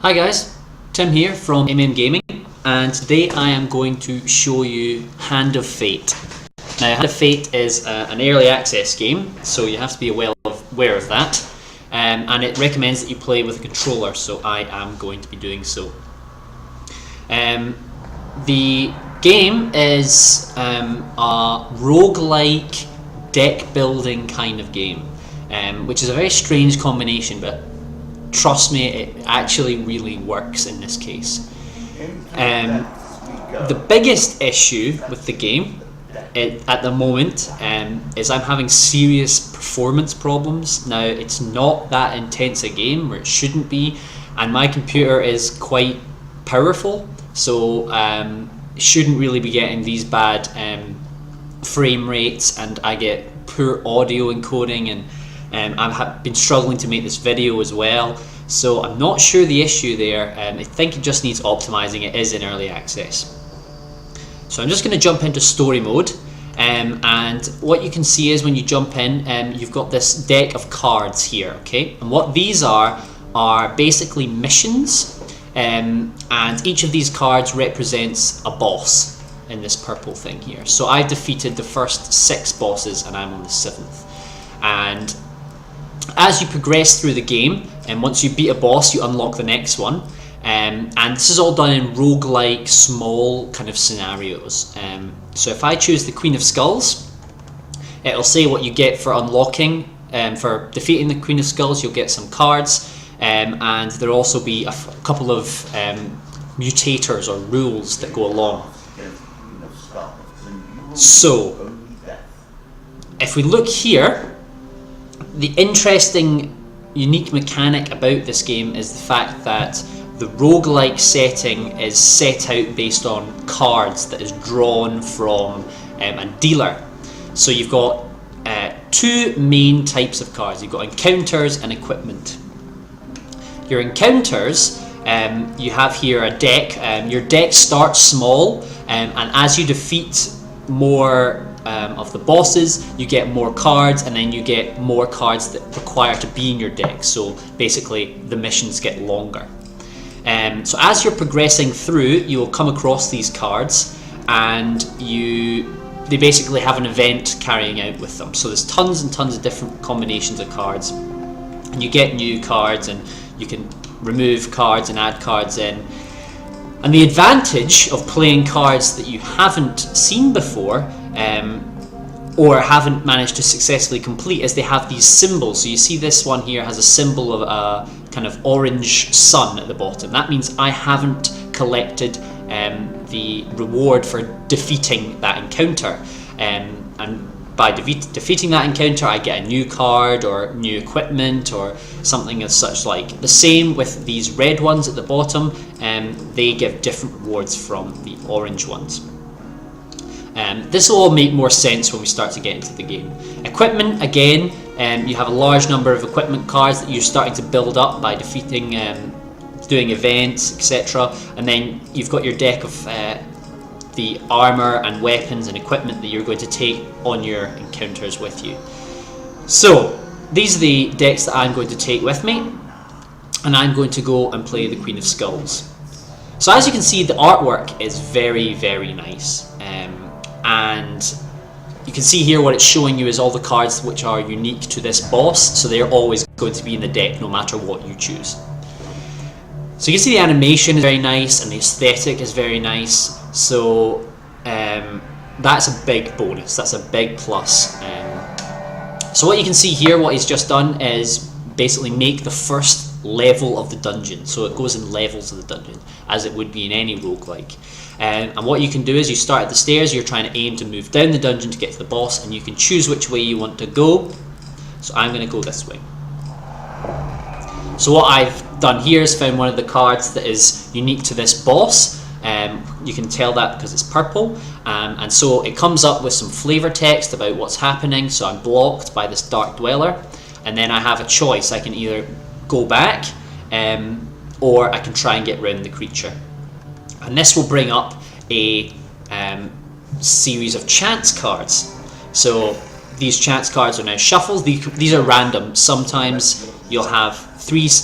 Hi guys, Tim here from Gaming, and today I am going to show you Hand of Fate. Now, Hand of Fate is an early access game, so you have to be aware of that, and it recommends that you play with a controller, so I am going to be doing so. The game is a roguelike deck building kind of game, which is a very strange combination, but trust me, it actually really works in this case. The biggest issue with the game at the moment is I'm having serious performance problems. Now, it's not that intense a game, or it shouldn't be, and my computer is quite powerful, so it shouldn't really be getting these bad frame rates, and I get poor audio encoding, and I've been struggling to make this video as well, so I'm not sure the issue there. I think it just needs optimizing. It is in early access. So I'm just going to jump into story mode, and what you can see is when you jump in, you've got this deck of cards here, okay? And what these are basically missions, and each of these cards represents a boss in this purple thing here. So I defeated the first 6 bosses, and I'm on the 7th. And as you progress through the game, and once you beat a boss, you unlock the next one. And this is all done in roguelike, small kind of scenarios. So if I choose the Queen of Skulls, it'll say what you get for unlocking. For defeating the Queen of Skulls, you'll get some cards, and there'll also be a couple of mutators or rules that go along. So, if we look here, the interesting, unique mechanic about this game is the fact that the roguelike setting is set out based on cards that is drawn from a dealer. So you've got 2 main types of cards. You've got encounters and equipment. Your encounters, you have here a deck. Your deck starts small, and as you defeat more of the bosses, you get more cards, and then you get more cards that require to be in your deck. So basically the missions get longer. So as you're progressing through, you will come across these cards, and they basically have an event carrying out with them. So there's tons and tons of different combinations of cards, and you get new cards, and you can remove cards and add cards in. And the advantage of playing cards that you haven't seen before, or haven't managed to successfully complete, is they have these symbols. So you see this one here has a symbol of a kind of orange sun at the bottom. That means I haven't collected the reward for defeating that encounter, and by defeating that encounter, I get a new card or new equipment or something as such. Like the same with these red ones at the bottom, they give different rewards from the orange ones. This will all make more sense when we start to get into the game. Equipment, again, you have a large number of equipment cards that you're starting to build up by defeating, doing events, etc. And then you've got your deck of the armor and weapons and equipment that you're going to take on your encounters with you. So these are the decks that I'm going to take with me, and I'm going to go and play the Queen of Skulls. So as you can see, the artwork is very, very nice, and you can see here what it's showing you is all the cards which are unique to this boss, so they're always going to be in the deck no matter what you choose. So you can see the animation is very nice, and the aesthetic is very nice. So that's a big bonus, that's a big plus. So what you can see here, what he's just done is basically make the first level of the dungeon. So it goes in levels of the dungeon, as it would be in any roguelike. And what you can do is you start at the stairs, you're trying to aim to move down the dungeon to get to the boss, and you can choose which way you want to go. So I'm going to go this way. So what I've done here is found one of the cards that is unique to this boss. You can tell that because it's purple, and so it comes up with some flavor text about what's happening. So I'm blocked by this Dark Dweller, and then I have a choice. I can either go back, or I can try and get around the creature. And this will bring up a series of chance cards. So these chance cards are now shuffled. These are random. Sometimes you'll have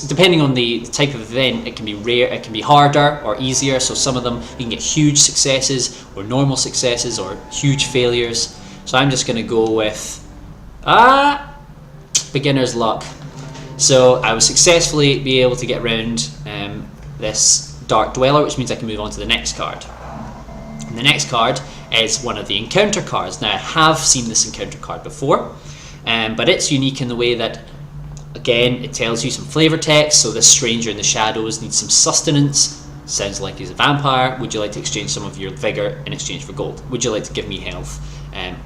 depending on the type of event, it can be rare, it can be harder or easier. So some of them you can get huge successes or normal successes or huge failures. So I'm just going to go with beginner's luck. So I will successfully be able to get around this Dark Dweller, which means I can move on to the next card. And the next card is one of the encounter cards. Now I have seen this encounter card before, but it's unique in the way that, again, it tells you some flavor text. So this stranger in the shadows needs some sustenance. Sounds like he's a vampire. Would you like to exchange some of your vigor in exchange for gold? Would you like to give me health? And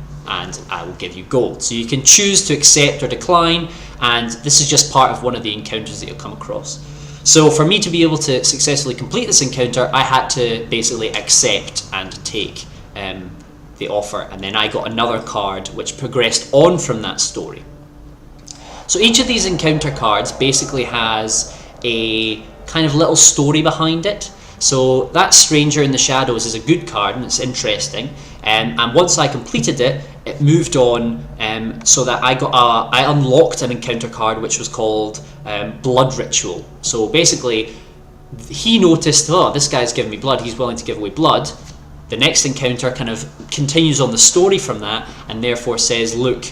I will give you gold. So you can choose to accept or decline, and this is just part of one of the encounters that you'll come across. So for me to be able to successfully complete this encounter, I had to basically accept and take the offer, and then I got another card which progressed on from that story. So each of these encounter cards basically has a kind of little story behind it. So that Stranger in the Shadows is a good card and it's interesting, and once I completed it, it moved on, so that I unlocked an encounter card which was called Blood Ritual. So basically he noticed, oh, this guy's giving me blood, he's willing to give away blood. The next encounter kind of continues on the story from that, and therefore says, look,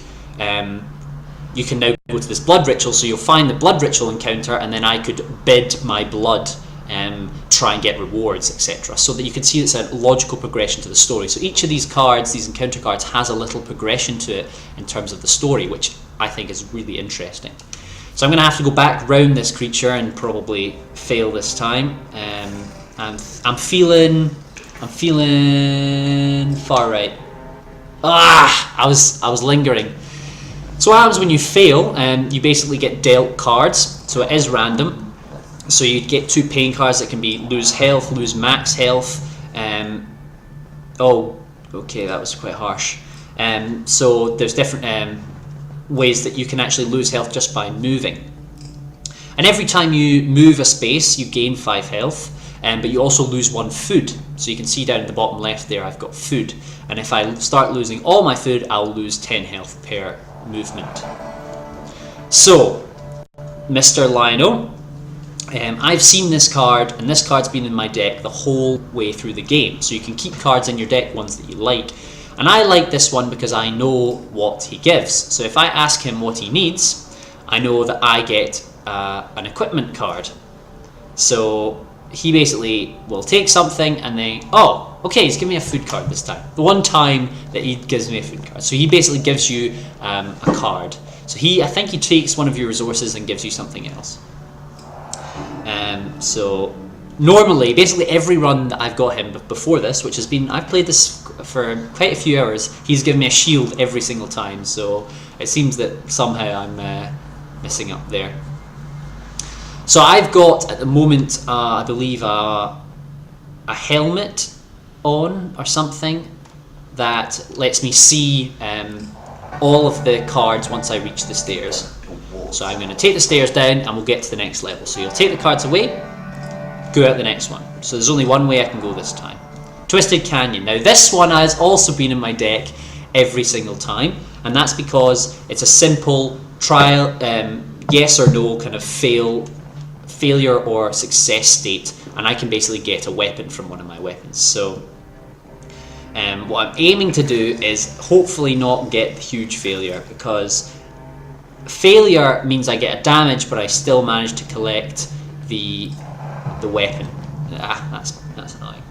you can now go to this blood ritual, so you'll find the blood ritual encounter, and then I could bid my blood, try and get rewards, etc. So that you can see it's a logical progression to the story. So each of these cards, these encounter cards, has a little progression to it in terms of the story, which I think is really interesting. So I'm going to have to go back round this creature and probably fail this time. I'm feeling far right. I was lingering. So what happens when you fail? You basically get dealt cards. So it is random. So you get 2 pain cards that can be lose health, lose max health. Oh, okay, that was quite harsh. So there's different ways that you can actually lose health just by moving. And every time you move a space, you gain 5 health, but you also lose 1 food. So you can see down at the bottom left there, I've got food. And if I start losing all my food, I'll lose 10 health per movement. So, Mr. Lionel, I've seen this card, and this card's been in my deck the whole way through the game. So you can keep cards in your deck, ones that you like. And I like this one because I know what he gives. So if I ask him what he needs, I know that I get an equipment card. So he basically will take something and then, oh, okay, he's giving me a food card this time. The one time that he gives me a food card. So he basically gives you a card. So I think he takes one of your resources and gives you something else. So normally, basically every run that I've got him before this, which has been, I've played this for quite a few hours, he's given me a shield every single time. So it seems that somehow I'm messing up there. So I've got at the moment, I believe, a helmet on or something that lets me see all of the cards once I reach the stairs. So I'm going to take the stairs down and we'll get to the next level. So you'll take the cards away, go out the next one. So there's only one way I can go this time. Twisted Canyon. Now this one has also been in my deck every single time, and that's because it's a simple trial, yes or no kind of failure or success state, and I can basically get a weapon from one of my weapons. So what I'm aiming to do is hopefully not get the huge failure, because failure means I get a damage but I still manage to collect the weapon. That's annoying.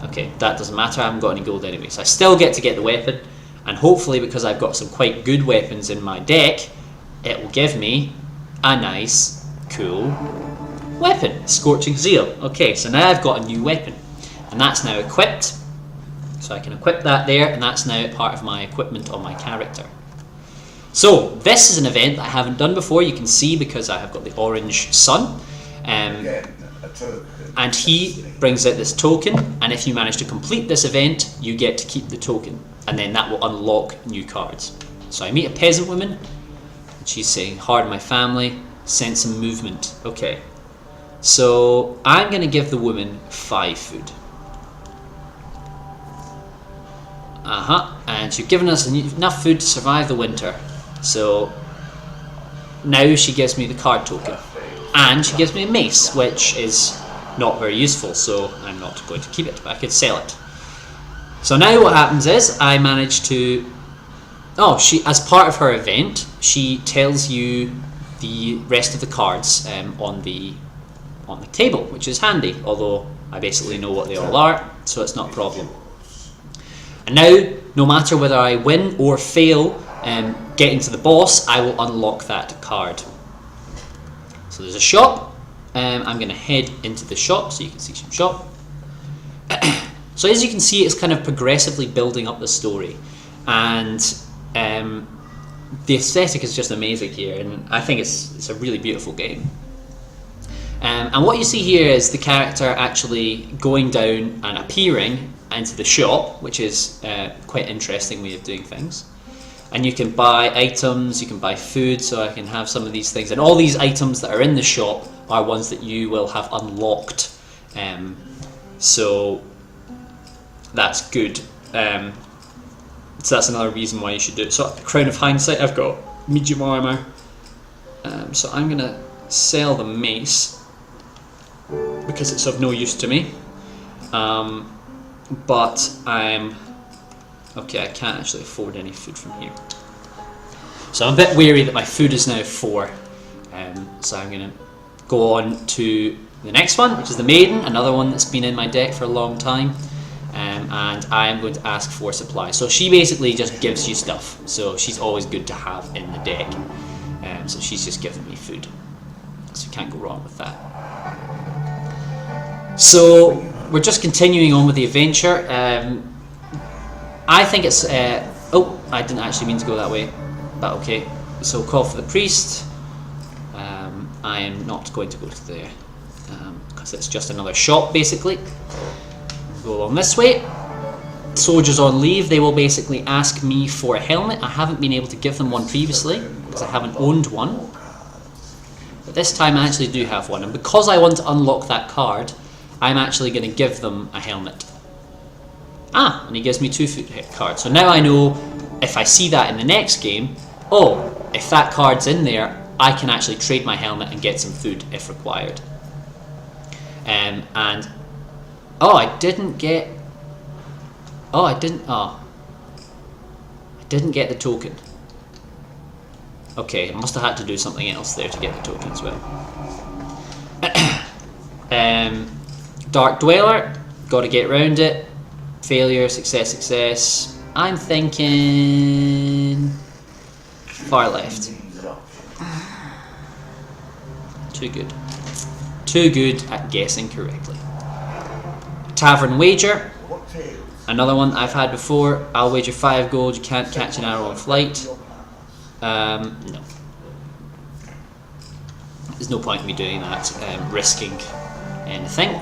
Okay, that doesn't matter, I haven't got any gold anyway, so I still get to get the weapon, and hopefully because I've got some quite good weapons in my deck, it will give me a nice cool weapon. Scorching Zeal. Okay, so now I've got a new weapon, and that's now equipped. So I can equip that there, and that's now part of my equipment on my character. So this is an event that I haven't done before. You can see because I have got the orange sun, and he brings out this token, and if you manage to complete this event, you get to keep the token, and then that will unlock new cards. So I meet a peasant woman, and she's saying, hard on my family, sense and movement. Okay, so I'm going to give the woman 5 food. And she's given us enough food to survive the winter. So now she gives me the card token, and she gives me a mace, which is not very useful, so I'm not going to keep it, but I could sell it. So now what happens is I manage to, she, as part of her event, she tells you the rest of the cards on the table, which is handy, although I basically know what they all are, so it's not a problem. And now, no matter whether I win or fail getting to the boss, I will unlock that card. So there's a shop. I'm going to head into the shop so you can see some shop. So as you can see, it's kind of progressively building up the story, and the aesthetic is just amazing here, and I think it's a really beautiful game. And what you see here is the character actually going down and appearing into the shop, which is quite an interesting way of doing things. And you can buy items, you can buy food, so I can have some of these things. And all these items that are in the shop are ones that you will have unlocked. So that's good. So that's another reason why you should do it. So Crown of Hindsight, I've got medium armor. So I'm going to sell the mace because it's of no use to me. But okay, I can't actually afford any food from here. So I'm a bit wary that my food is now 4. So I'm going to go on to the next one, which is the Maiden, another one that's been in my deck for a long time. And I am going to ask for supply. So she basically just gives you stuff. So she's always good to have in the deck. So she's just giving me food. So you can't go wrong with that. So we're just continuing on with the adventure. I think it's... I didn't actually mean to go that way. But okay. So call for the priest. I am not going to go to there. Because it's just another shop, basically. Go along this way. Soldiers on leave, they will basically ask me for a helmet. I haven't been able to give them one previously because I haven't owned one, but this time I actually do have one, and because I want to unlock that card, I'm actually going to give them a helmet. And he gives me 2 food cards. So now I know if I see that in the next game, if that card's in there, I can actually trade my helmet and get some food if required. I didn't get... I didn't get the token. Okay, I must have had to do something else there to get the token as well. Dark Dweller, got to get around it. Failure, success, success. I'm thinking... far left. Too good. Too good at guessing correctly. Tavern Wager. Another one I've had before. I'll wager 5 gold. You can't catch an arrow on flight. No. There's no point in me doing that, risking anything.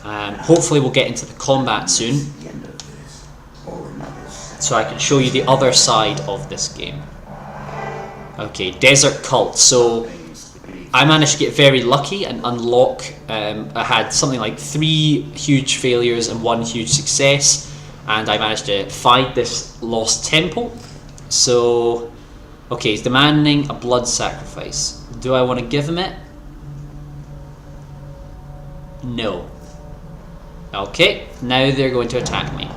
Hopefully we'll get into the combat soon, so I can show you the other side of this game. Okay, Desert Cult. So I managed to get very lucky and unlock, I had something like 3 huge failures and 1 huge success, and I managed to find this lost temple. So, okay, he's demanding a blood sacrifice. Do I want to give him it? No. Okay, now they're going to attack me.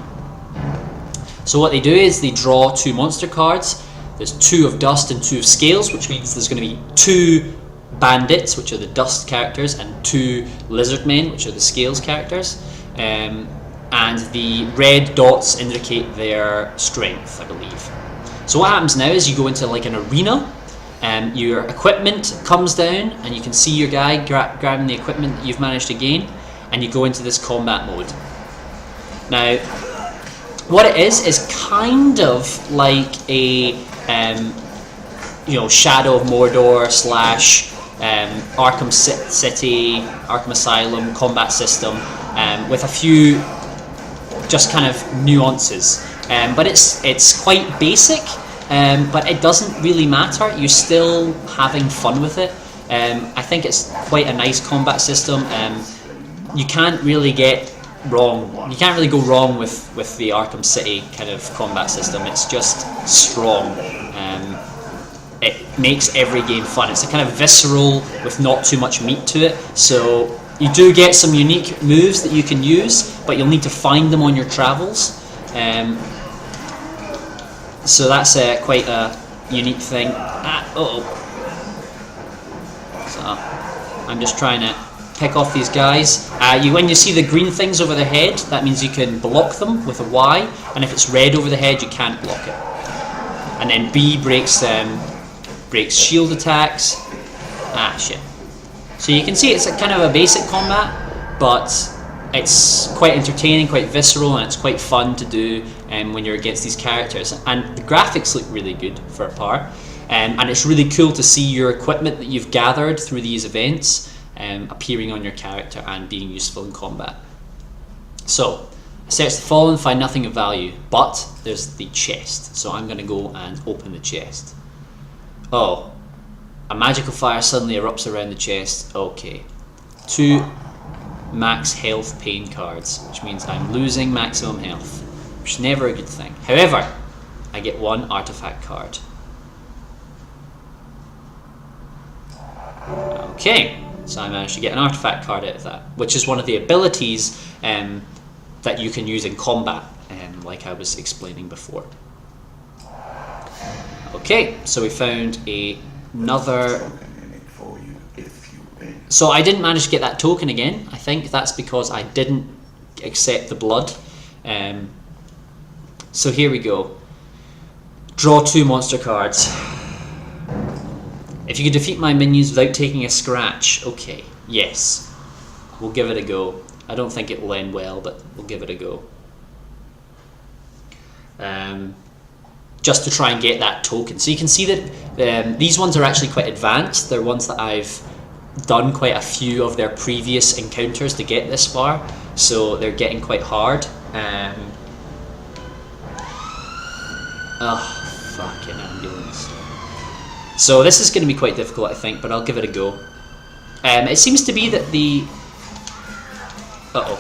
So what they do is they draw 2 monster cards. There's 2 of Dust and 2 of Scales, which means there's going to be 2 Bandits, which are the Dust characters, and 2 Lizard Men, which are the Scales characters. And the red dots indicate their strength, I believe. So what happens now is you go into like an arena, and your equipment comes down, and you can see your guy grabbing the equipment that you've managed to gain, and you go into this combat mode. Now, what it is kind of like a Shadow of Mordor / Arkham City, Arkham Asylum combat system, with a few just kind of nuances. But it's quite basic, but it doesn't really matter. You're still having fun with it. I think it's quite a nice combat system. You can't really get wrong. You can't really go wrong with the Arkham City kind of combat system. It's just strong. it makes every game fun. It's a kind of visceral with not too much meat to it. So you do get some unique moves that you can use, but you'll need to find them on your travels. So that's quite a unique thing. So I'm just trying to pick off these guys. When you see the green things over the head, that means you can block them with a Y, and if it's red over the head, you can't block it. And then B breaks shield attacks. Shit. So you can see it's a kind of a basic combat, but it's quite entertaining, quite visceral, and it's quite fun to do when you're against these characters. And the graphics look really good for a part, and it's really cool to see your equipment that you've gathered through these events appearing on your character and being useful in combat. So, search the fallen, find nothing of value, but there's the chest. So I'm going to go and open the chest. Oh, a magical fire suddenly erupts around the chest. Okay. 2 max health pain cards, which means I'm losing maximum health, which is never a good thing. However, I get 1 artifact card. Okay, so I managed to get an artifact card out of that, which is one of the abilities that you can use in combat, like I was explaining before. Okay, so we found another. So I didn't manage to get that token again. I think that's because I didn't accept the blood. So here we go. Draw 2 monster cards. If you could defeat my minions without taking a scratch. Okay, yes. We'll give it a go. I don't think it will end well, but we'll give it a go. Just to try and get that token. So you can see that these ones are actually quite advanced. They're ones that I've done quite a few of their previous encounters to get this far. So they're getting quite hard. Oh, fucking ambulance. So this is going to be quite difficult, I think, but I'll give it a go. It seems to be that the... Uh-oh.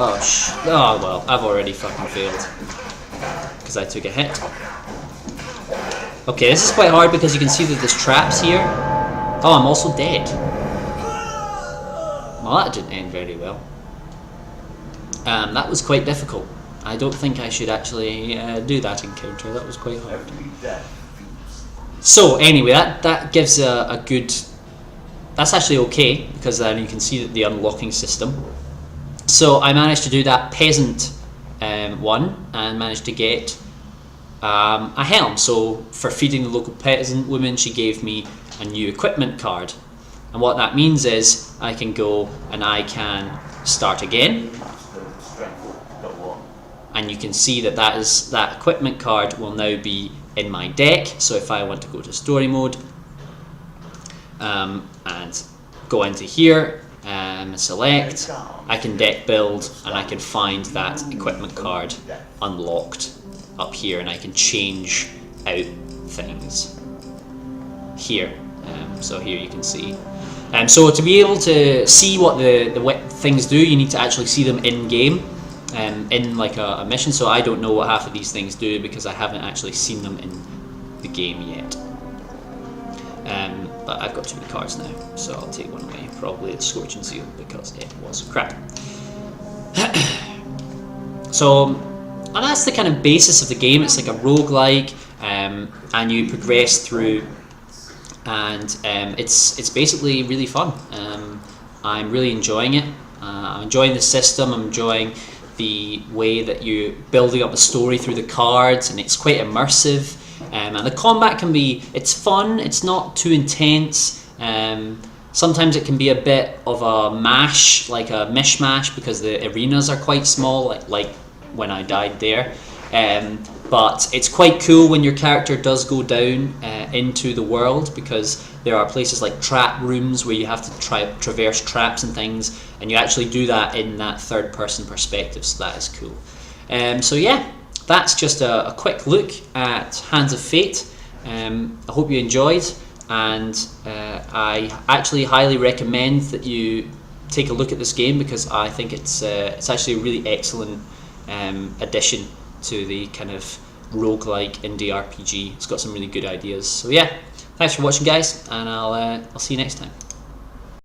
Oh, well, I've already fucking failed. Because I took a hit. Okay, this is quite hard because you can see that there's traps here. Oh, I'm also dead. Well, that didn't end very well. That was quite difficult. I don't think I should actually do that encounter. That was quite hard. So anyway, that gives a good... That's actually okay, because then you can see the unlocking system. So I managed to do that peasant one, and managed to get a helm. So for feeding the local peasant woman, she gave me a new equipment card. And what that means is I can go and I can start again. And you can see that that equipment card will now be in my deck. So if I want to go to story mode and go into here, select, I can deck build, and I can find that equipment card unlocked up here, and I can change out things here. So here you can see. So to be able to see what the things do, you need to actually see them in game. In like a mission, so I don't know what half of these things do because I haven't actually seen them in the game yet. But I've got too many cards now, so I'll take one away. Probably the Scorching Seal because it was crap. So, and that's the kind of basis of the game. It's like a roguelike, and you progress through, and it's basically really fun. I'm really enjoying it. I'm enjoying the system. I'm enjoying the way that you're building up a story through the cards, and it's quite immersive. And the combat can be, it's fun, it's not too intense. Sometimes it can be a bit of a mash, like a mishmash, because the arenas are quite small, like when I died there. But it's quite cool when your character does go down into the world, because there are places like trap rooms where you have to traverse traps and things, and you actually do that in that third person perspective, so that is cool. So yeah, that's just a quick look at Hands of Fate. I hope you enjoyed, and I actually highly recommend that you take a look at this game, because I think it's actually a really excellent addition to the kind of roguelike indie RPG. It's got some really good ideas. So yeah, thanks for watching, guys, and I'll see you next time.